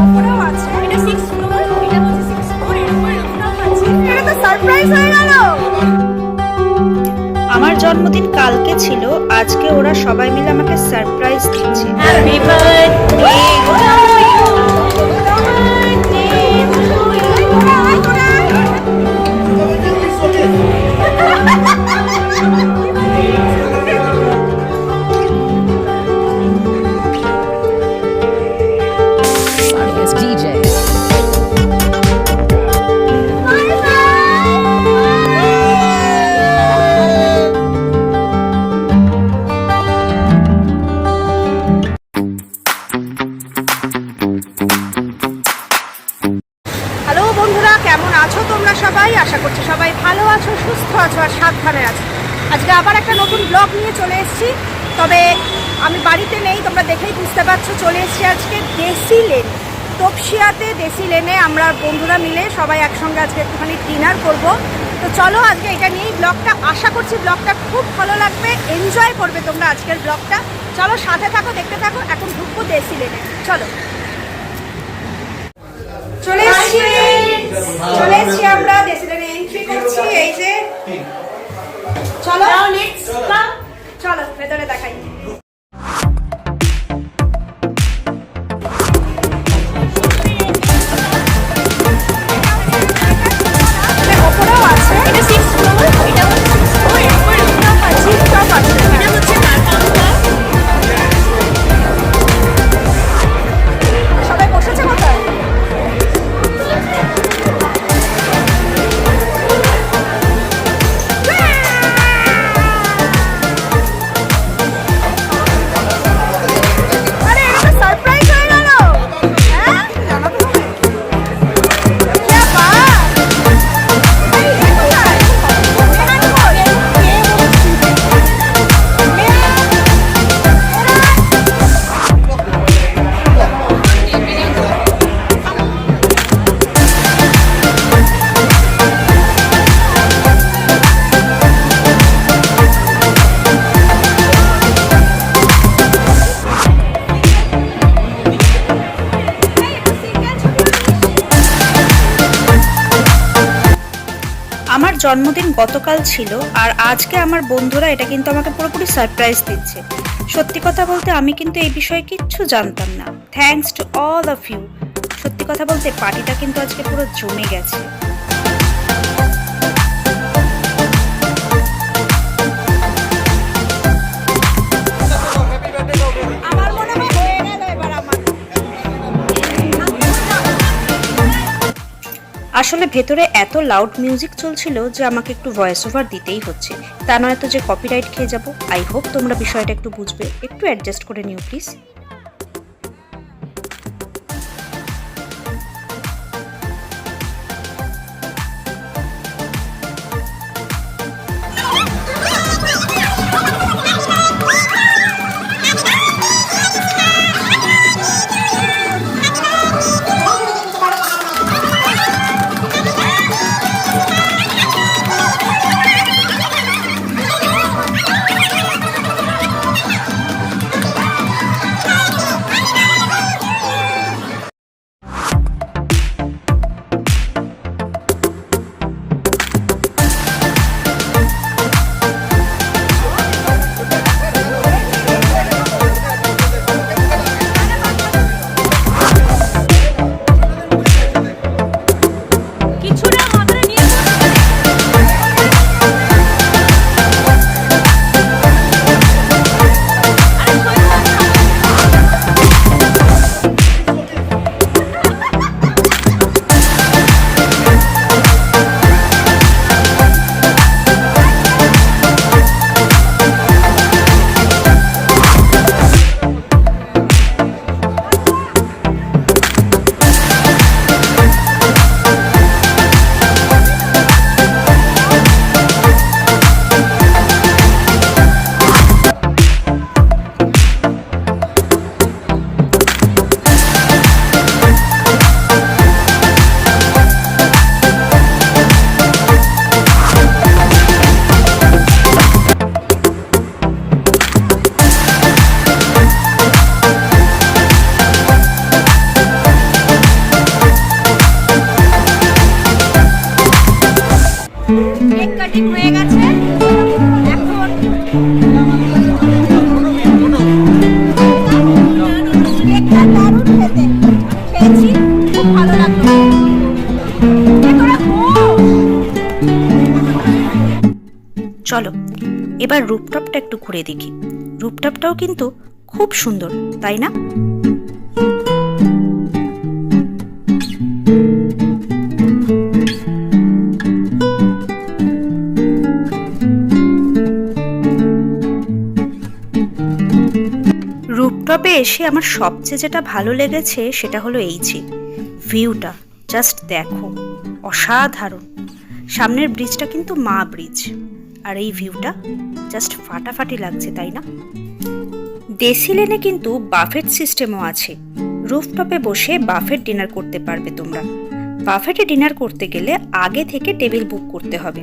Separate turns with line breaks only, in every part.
উপরেও আছে। এটা 6 ফ্লোর, এটা হচ্ছে 6 ফ্লোর, এর উপরে রুফটপ আছে। এটা তো সারপ্রাইজ হয়ে গেল।
আমার জন্মদিন কালকে ছিল, আজকে ওরা সবাই মিলে আমাকে সারপ্রাইজ দিচ্ছে।
হ্যাপি বার্থডে হ্যালো বন্ধুরা, কেমন আছো তোমরা সবাই? আশা করছি সবাই ভালো আছো, সুস্থ আছো আর সাবধানে আছো। আজকে আবার একটা নতুন ব্লগ নিয়ে চলে এসেছি। তবে আমি বাড়িতে নেই, তোমরা দেখেই বুঝতে পারছো। চলে এসেছি আজকে দেশি লেন, তপসিয়াতে দেশি লেনে আমরা বন্ধুরা মিলে সবাই একসঙ্গে আজকে একটুখানি ডিনার করব। তো চলো আজকে এটা নিয়েই ব্লগটা। আশা করছি ব্লগটা খুব ভালো লাগবে, এনজয় করবে তোমরা আজকের ব্লগটা। চলো সাথে থাকো, দেখতে থাকো। এখন ঢুকবো দেশি লেনে, চলো। চলে এসছি আমরা দেশি লেনে, এন্ট্রি করছি। এই যে চলো চলো ভেতরে দেখাই। ওপরেও আছে, এটা 6 ফ্লোর, এটা হচ্ছে 6 ফ্লোর, এর উপরে রুফটপ আছে। এটা হচ্ছে কারখানা। সবাই বসেছে কোথায়? আরে এটা তো সারপ্রাইজ হয়ে গেল। হ্যাঁ জানাতে হবে। क्या बात! এই এ কোথায়? মেহান কই?
আমার জন্মদিন গতকাল ছিল, আর আজকে আমার বন্ধুরা এটা কিন্তু আমাকে পুরোপুরি সারপ্রাইজ দিচ্ছে। সত্যি কথা বলতে আমি কিন্তু এই বিষয়ে কিচ্ছু জানতাম না। Thanks to all of you. সত্যি কথা বলতে পার্টিটা কিন্তু আজকে পুরো জমে গেছে।
আমার মনে হয় হয়ে গেল এবার আমার।
আসলে ভেতরে এত লাউড মিউজিক চলছিল যে আমাকে একটু ভয়েস ওভার দিতেই হচ্ছে, তা নয়তো যে কপিরাইট খেয়ে যাব। আই হোপ তোমরা বিষয়টা একটু বুঝবে, একটু অ্যাডজাস্ট করে নিও প্লিজ। এবার রুফটপটা একটু ঘুরে দেখি। রুফটপটাও কিন্তু খুব সুন্দর, তাই না? রুফটপে এসে আমার সবচেয়ে যেটা ভালো লেগেছে সেটা হলো এই যে ভিউটা, জাস্ট দেখো, অসাধারণ। সামনের ব্রিজটা কিন্তু মা ব্রিজ, আর এই ভিউটা জাস্ট ফাটাফাটি লাগছে, তাই না? দেশি লেনে কিন্তু বাফেট সিস্টেমও আছে। রুফটপে বসে বাফেট ডিনার করতে পারবে তোমরা। বাফেটে ডিনার করতে গেলে আগে থেকে টেবিল বুক করতে হবে।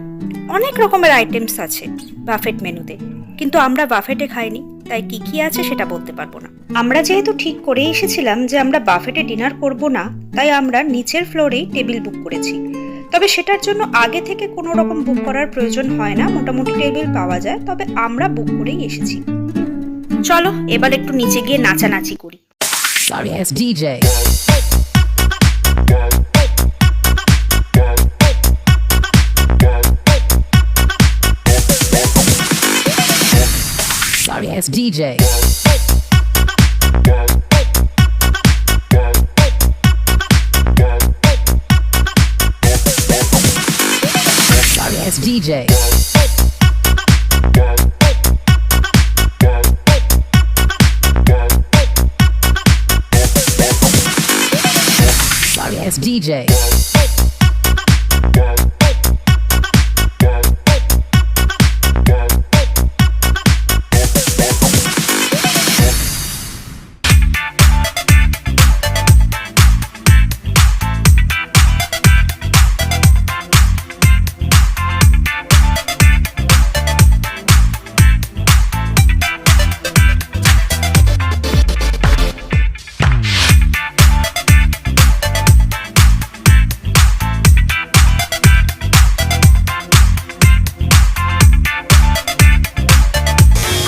অনেক রকমের আইটেমস আছে বাফেট মেনুতে, কিন্তু আমরা বাফেটে খাইনি, তাই কি কি আছে সেটা বলতে পারবো না। আমরা যেহেতু ঠিক করে এসেছিলাম যে আমরা বাফেটে ডিনার করব না, তাই আমরা নিচের ফ্লোরেই টেবিল বুক করেছি। তবে সেটার জন্য আগে থেকে কোনো রকম বুক করার প্রয়োজন হয় না, মোটামুটি টেবিল পাওয়া যায়, তবে আমরা বুক করেই এসেছি। চলো এবার একটু নিচে গিয়ে নাচানাচি করি।
Sorry ass DJ. Sorry ass DJ. Sorry ass DJ. Sorry ass DJ.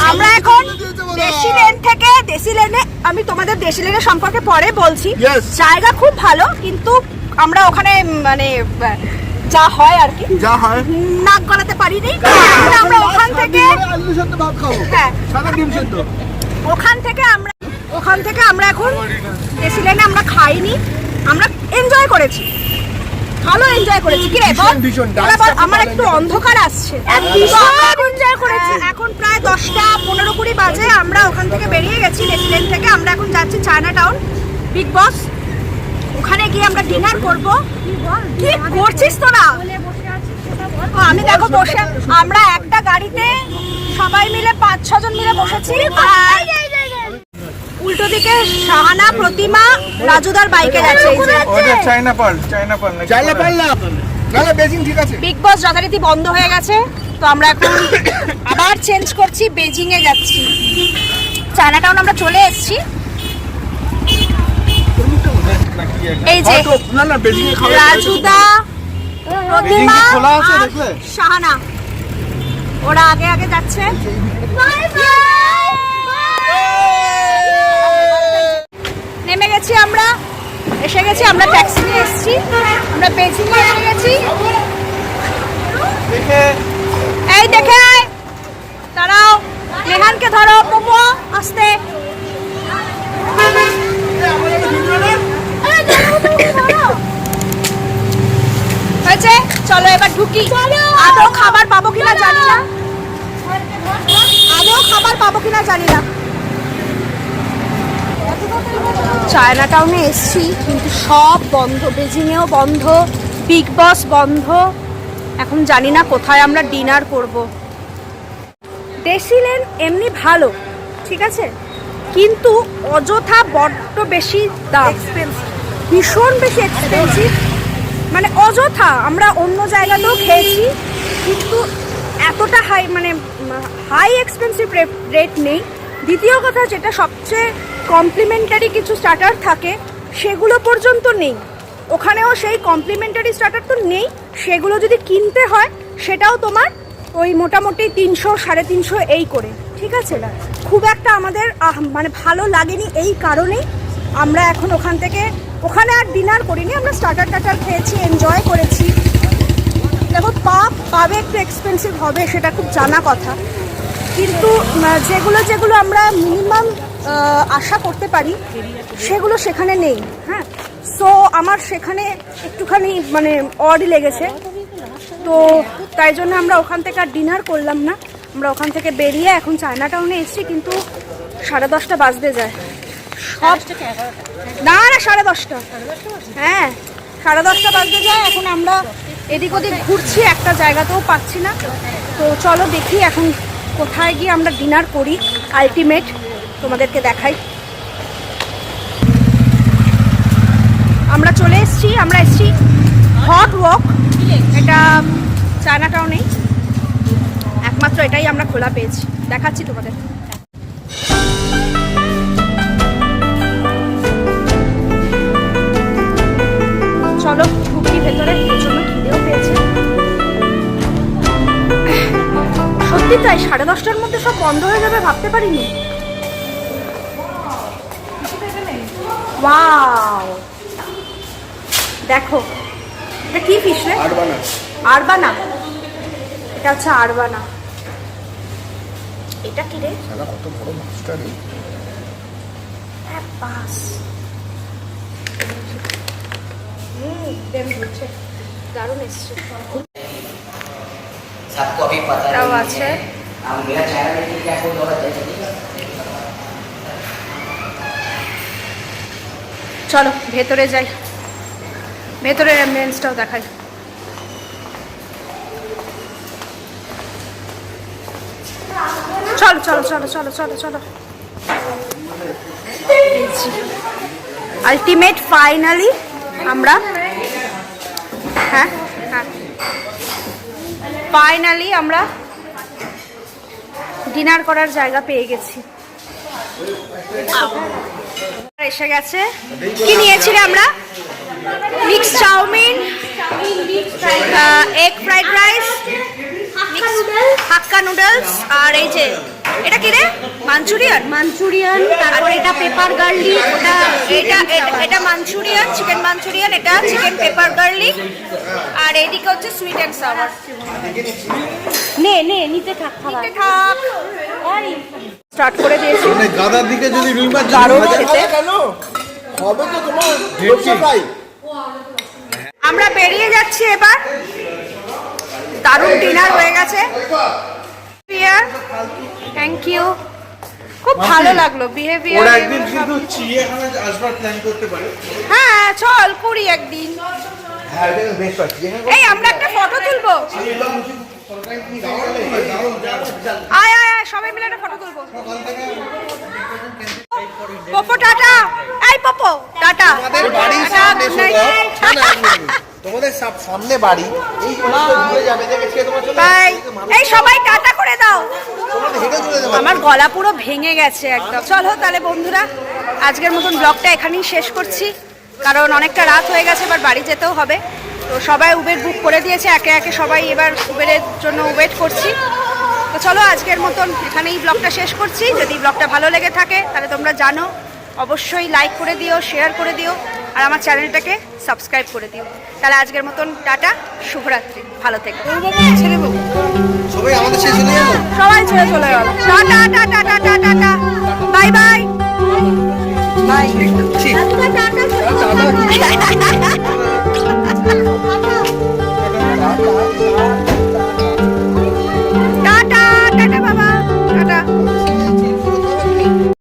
আমরা এখন দেশি লেন থেকে, দেশি লেনে আমি তোমাদের দেশি লেনের সম্পর্কে পরে বলছি। জায়গা খুব ভালো, কিন্তু আমরা ওখানে মানে যা হয় আর কি,
যা হয়
নাক গলাতে পারিনি। আমরা ওখান থেকে
আলু সেদ্ধ ভাত খাবো,
হ্যাঁ
সাদা ডিম সেদ্ধ।
ওখান থেকে আমরা এখন দেশি লেনে আমরা খাইনি, আমরা এনজয় করেছি, ভালো এনজয় করেছি। কি রে বল?
ভীষণ,
আমার একটু অন্ধকার আসছে। এনজয় করেছি। এখন প্রায় 10:15-20 বাজে। আমরা ওখান থেকে বেরিয়ে গেছি দেশি লেন থেকে। আমরা এখন যাচ্ছি চায়না টাউন বিগ বস, ওখানে গিয়ে আমরা ডিনার করব। কি করছিস তোরা? ও, আমি দেখো বসে, আমরা একটা গাড়িতে সবাই মিলে 5-6 জন মিলে বসেছি। আর উল্টো দিকে শাহানা, প্রতিমা, রাজুদার বাইকে যাচ্ছে।
ওটা চায়না পাল না, নালে বেজিং ঠিক আছে।
বিগ বস যথারীতি বন্ধ হয়ে গেছে, তো আমরা এখন আবার চেঞ্জ করছি, বেজিং এ যাচ্ছি। চায়না টাউন আমরা চলে এসেছি। এই যে
না বেজিং এ খাওয়া
রাজুদা, প্রতিমা,
খোলা আছে
আর
দেখলে?
শাহানা, ওরা আগে আগে যাচ্ছে। নেমে গেছি আমরা, এসে গেছি, আমরা ট্যাক্সি নিয়ে এসেছি, আমরা বেজিং এ এসে গেছি। এই দেখে আয়, দাঁড়াও, রেহানকে ধরো, মোমো আসতে। হয়েছে, চলো এবার ঢুকি। আদৌ খাবার পাবো কিনা জানি না, চায়না টাউনে এসছি কিন্তু সব বন্ধ, বেজিংয়েও বন্ধ, বিগ বস বন্ধ। এখন জানি না কোথায় আমরা ডিনার করব। দেশি লেন এমনি ভালো, ঠিক আছে, কিন্তু অযথা বড্ড বেশি দাম, ভীষণ বেশি এক্সপেন্সিভ, মানে অযথা। আমরা অন্য জায়গাতেও খেয়েছি, কিন্তু এতটা হাই এক্সপেন্সিভ রেট নেই। দ্বিতীয় কথা, যেটা সবচেয়ে কমপ্লিমেন্টারি কিছু স্টার্টার থাকে সেগুলো পর্যন্ত নেই। ওখানেও সেই কমপ্লিমেন্টারি স্টার্টার তো নেই, সেগুলো যদি কিনতে হয় সেটাও তোমার ওই মোটামুটি 300-350 এই করে, ঠিক আছে না? খুব একটা আমাদের মানে ভালো লাগেনি। এই কারণেই আমরা এখন ওখানে আর ডিনার করিনি, আমরা স্টার্টার খেয়েছি, এনজয় করেছি। দেখো পাবে একটু এক্সপেন্সিভ হবে, সেটা খুব জানা কথা, কিন্তু যেগুলো যেগুলো আমরা মিনিমাম আশা করতে পারি সেগুলো সেখানে নেই। হ্যাঁ, সো আমার সেখানে একটুখানি মানে অডই লেগেছে। তো তাই জন্য আমরা ওখান থেকে আর ডিনার করলাম না। আমরা ওখান থেকে বেরিয়ে এখন চায়না টাউনে এসেছি, কিন্তু 10:30 বাজতে যায়। সব না না 10:30, হ্যাঁ 10:30 বাজতে যায়। এখন আমরা এদিক ওদিক ঘুরছি, একটা জায়গাতেও পাচ্ছি না। তো চলো দেখি এখন কোথায় গিয়ে আমরা ডিনার করি, আলটিমেট তোমাদেরকে দেখাই। আমরা চলে এসেছি, আমরা এসেছি হট ওয়াক। এটা চায়না টাউনে একমাত্র এটাই আমরা খোলা পেয়েছি, দেখাচ্ছি তোমাদের। চলো ঢুকি ভেতরে, প্রচন্ড খিদেও পেয়েছে। সত্যি তাই 10:30টার মধ্যে সব বন্ধ হয়ে যাবে ভাবতে পারিনি। ওয়াও, দেখো এটা কি ফিশ রে?
আরবানা।
আরবানা, এটা হচ্ছে আরবানা। এটা কি রে?
শালা কত বড় মাছটা রে।
বাস দেম হচ্ছে দারুণ এসছে।
सबको अभी पता
এটাও
नहीं
আছে।
है अब मेरा चैनल देखिए क्या कोई और है
চলো ভেতরে যাই, ভেতরের অ্যাম্বিয়েন্সটাও দেখাই। চলো চলো চলো চলো চলো চলো। আলটিমেট ফাইনালি আমরা হ্যাঁ হ্যাঁ ফাইনালি আমরা ডিনার করার জায়গা পেয়ে গেছি। এসে গেছে। কি নিয়েছি রে আমরা? Mix chowmein, egg fried rice, hakka noodles, আর এই যে এটা কি রে? মাঞ্চুরিয়ান। তারপর এটা পেপার গার্লিক, ওটা এটা মাঞ্চুরিয়ান, চিকেন মাঞ্চুরিয়ান, এটা চিকেন পেপার গার্লিক, আর এইদিকে হচ্ছে সুইট অ্যান্ড সাওয়ার। নিতে থাক স্টার্ট করে দিয়েছি।
মানে গাদার দিকে যদি রুই মাছ
দারুণ খেতে।
কেন হবে তো তোমার ভেটকি ফ্রাই।
আমরা বেরিয়ে যাচ্ছি এবার। দারুণ ডিনার হয়ে গেছে। থ্যাংক ইউ, খুব ভালো লাগলো বিহেভিয়ার।
ওরা একদিন কিন্তু চিড়িয়াখানা আসবার প্ল্যান করতে পারে।
হ্যাঁ চল করি একদিন।
হ্যাঁ এটা বেশ পাচ্ছি।
এই আমরা একটা ফটো তুলবো। আয় আয় আয়, সবাই মিলে একটা ফটো তুলবো। পপো টাটা। এই পপো টাটা।
আমাদের বাড়ির সামনে তোমাদের সামনে বাড়ি, এই জিনিসটা ঘুরে যাবে দেখে সে তোমার চলে
বাই। এই সবাই টাটা করে দাও।
তোমাদের হেঁটে চলে যাবে।
আমার গলা পুরো ভেঙে গেছে একদম। চলো তাহলে বন্ধুরা, আজকের মতন ব্লগটা এখানেই শেষ করছি, কারণ অনেকটা রাত হয়ে গেছে, এবার বাড়ি যেতেও হবে। তো সবাই উবের বুক করে দিয়েছে, একে একে সবাই এবার উবেরের জন্য ওয়েট করছি। তো চলো আজকের মতন এখানেই ব্লগটা শেষ করছি। যদি ব্লগটা ভালো লেগে থাকে তাহলে তোমরা জানো, অবশ্যই লাইক করে দিও, শেয়ার করে দিও, আর আমার চ্যানেলটাকে সাবস্ক্রাইব করে দিও। তাহলে আজকের মতন টাটা, শুভরাত্রি, ভালো থেকো।
সবাই আমাদের শেষ হয়ে যাবে।
সবাই ছেড়ে চলে গেল। Tata tata tata.